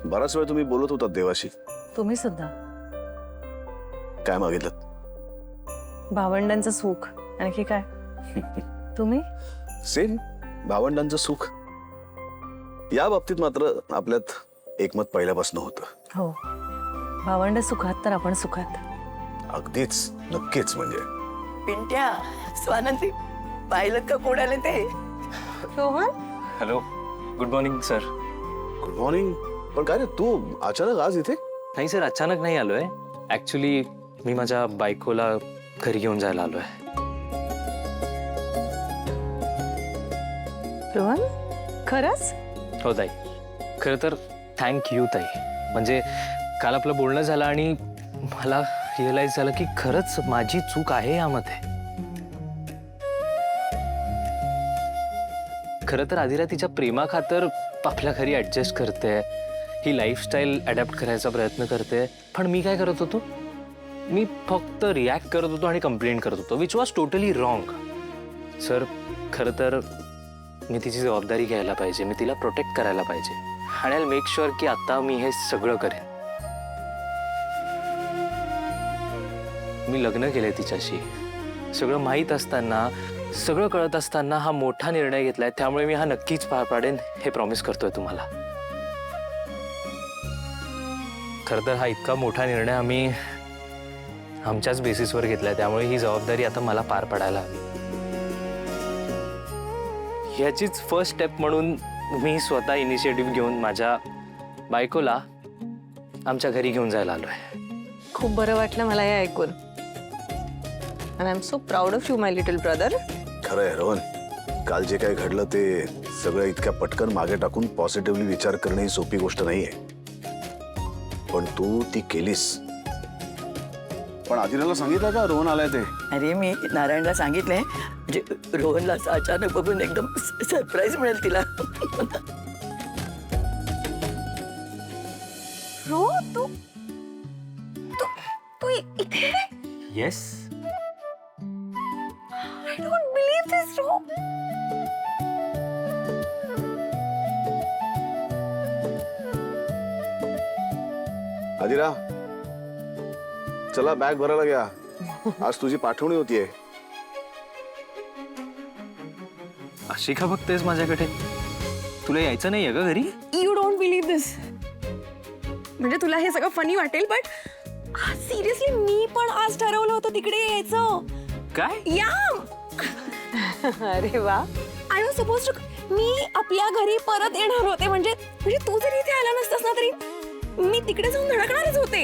बराच वेळ तुम्ही बोलत होता देवाशी. तुम्ही सुद्धा. काय मागितलं? भावंडांचं सुख, आणखी काय? तुम्ही? सेम, भावंडांचं सुख. या बाबतीत मात्र आपल्यात एकमत पहिल्यापासून होतं. हो, भावंड सुखात तर आपण सुखात. अगदीच, नक्कीच. म्हणजे पिंट्या, स्वानंदी, पाहिलं का कोण आले ते? Rohan, hello, good morning sir. Good morning. पण काय रे तू अचानक आज इथे? नाही सर, अचानक नाही आलोय. ऍक्च्युली मी माझ्या बायकोला घरी घेऊन जायला आलोय. रोहन, खरंच? हो ताई, खरं तर थँक यू ताई. म्हणजे काल आपलं बोलणं झालं आणि मला रिअलाइज झालं की खरंच माझी चूक आहे यामध्ये. खरं तर आदिरा तिच्या प्रेमाखातर आपल्या घरी ऍडजस्ट करते, ही लाईफस्टाईल अडॅप्ट करायचा प्रयत्न करते. पण मी काय करत होतो? मी फक्त रिॲक्ट करत होतो आणि कंप्लेंट करत होतो, which was totally wrong. Sir, खरं तर मी तिची जबाबदारी घ्यायला पाहिजे, मी तिला प्रोटेक्ट करायला पाहिजे आणि आय मेक शुअर की आता मी हे सगळं करेन. मी लग्न केलंय तिच्याशी, सगळं माहीत असताना, सगळं कळत असताना हा मोठा निर्णय घेतलाय. त्यामुळे मी हा नक्कीच पार पाडेन हे प्रॉमिस करतोय तुम्हाला. खरं तर हा इतका मोठा निर्णय आम्ही आमच्याच बेसिसवर घेतलाय, त्यामुळे ही जबाबदारी आता मला पार पाडायला हवी. ह्याचीच फर्स्ट स्टेप म्हणून मी स्वतः इनिशिएटिव्ह घेऊन माझ्या बायकोला आमच्या घरी घेऊन जायला आलोय. खूप बरं वाटलं मला हे ऐकून. And I'm so proud of you, my little brother. खरं आहे रोहन, काल जे काय घडलं ते सगळं इतक्या पटकन मागे टाकून पॉझिटिव्हली विचार करणे ही सोपी गोष्ट नाहीये. पण तू ती केलीस. पण आदिराला सांगितलं का रोहन आलाय ते? अरे मी नारायणला सांगितलंय, म्हणजे रोहनला असं अचानक बघून एकदम सरप्राईज मिळेल तिला. रो, तू इथे? Yes. I don't believe this, Ro. Adira, चला बॅग भरायला घ्या. आज तुझी पाठवणी होतीये. अशी का बघतेस माझ्याकडे? तुला यायचं नाहीये का घरी? You don't believe this. म्हणजे तुला हे सगळं फनी वाटेल, पण सिरियसली मी पण आज ठरवलं होतं तिकडे यायचं. काय? या अरे वा. I was suppose to. मी आपल्या घरी परत येणार होते, म्हणजे तू जरी इथे आला नसतास ना तरी मी तिकडे जाऊन धडकणारच होते.